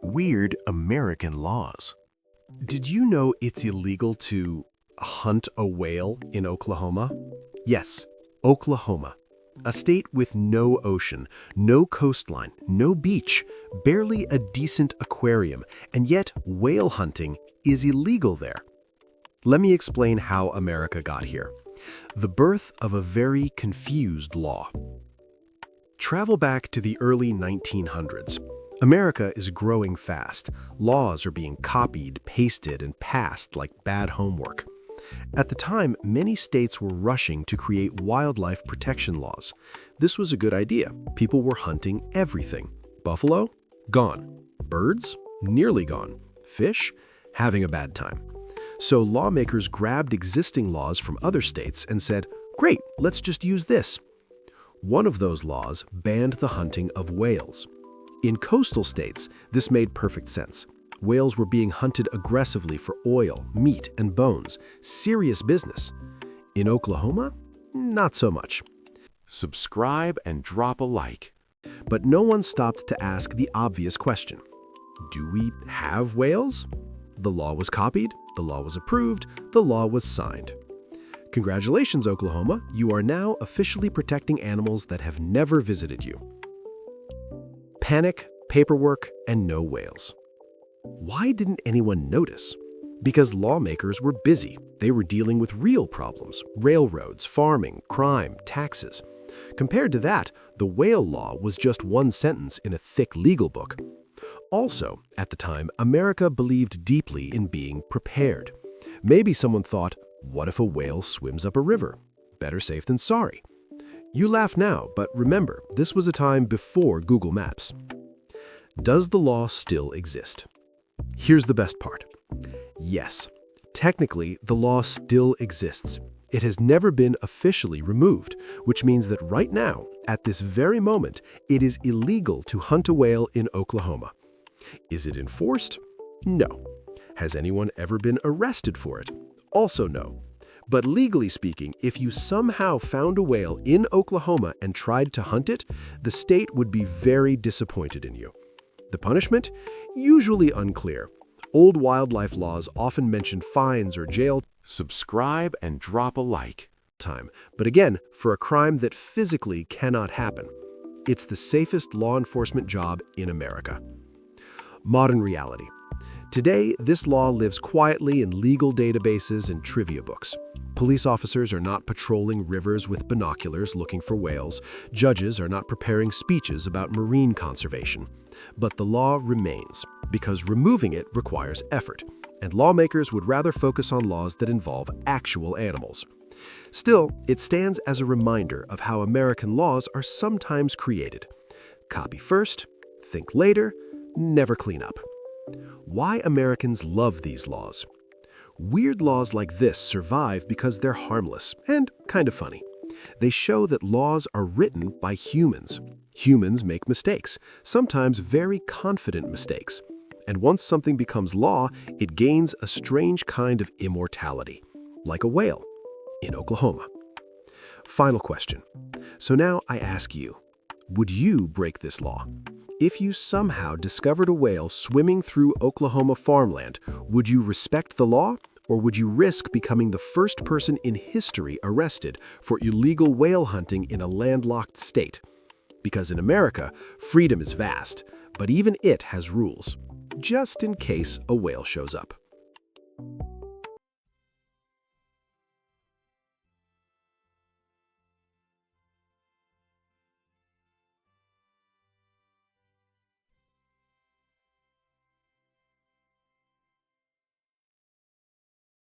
Weird American laws. Did you know it's illegal to hunt a whale in Oklahoma? Yes, Oklahoma. A state with no ocean, no coastline, no beach, barely a decent aquarium, and yet whale hunting is illegal there. Let me explain how America got here. The birth of a very confused law. Travel back to the early 1900s. America is growing fast. Laws are being copied, pasted, and passed like bad homework. At the time, many states were rushing to create wildlife protection laws. This was a good idea. People were hunting everything. Buffalo? Gone. Birds? Nearly gone. Fish? Having a bad time. So lawmakers grabbed existing laws from other states and said, "Great, let's just use this." One of those laws banned the hunting of whales. In coastal states, this made perfect sense. Whales were being hunted aggressively for oil, meat, and bones. Serious business. In Oklahoma, not so much. Subscribe and drop a like. But no one stopped to ask the obvious question. Do we have whales? The law was copied, the law was approved, the law was signed. Congratulations, Oklahoma. You are now officially protecting animals that have never visited you. Panic, paperwork, and no whales. Why didn't anyone notice? Because lawmakers were busy. They were dealing with real problems: railroads, farming, crime, taxes. Compared to that, the whale law was just one sentence in a thick legal book. Also, at the time, America believed deeply in being prepared. Maybe someone thought, what if a whale swims up a river? Better safe than sorry. You laugh now, but remember, this was a time before Google Maps. Does the law still exist? Here's the best part. Yes, technically, the law still exists. It has never been officially removed, which means that right now, at this very moment, it is illegal to hunt a whale in Oklahoma. Is it enforced? No. Has anyone ever been arrested for it? Also no. But legally speaking, if you somehow found a whale in Oklahoma and tried to hunt it, the state would be very disappointed in you. The punishment? Usually unclear. Old wildlife laws often mention fines or jail Subscribe and drop a like. time, but again, for a crime that physically cannot happen. It's the safest law enforcement job in America. Modern reality. Today, this law lives quietly in legal databases and trivia books. Police officers are not patrolling rivers with binoculars looking for whales. Judges are not preparing speeches about marine conservation. But the law remains, because removing it requires effort, and lawmakers would rather focus on laws that involve actual animals. Still, it stands as a reminder of how American laws are sometimes created. Copy first, think later, never clean up. Why Americans love these laws. Weird laws like this survive because they're harmless and kind of funny. They show that laws are written by humans. Humans make mistakes, sometimes very confident mistakes. And once something becomes law, it gains a strange kind of immortality, like a whale in Oklahoma. Final question. So now I ask you, would you break this law? If you somehow discovered a whale swimming through Oklahoma farmland, would you respect the law, or would you risk becoming the first person in history arrested for illegal whale hunting in a landlocked state? Because in America, freedom is vast, but even it has rules, just in case a whale shows up.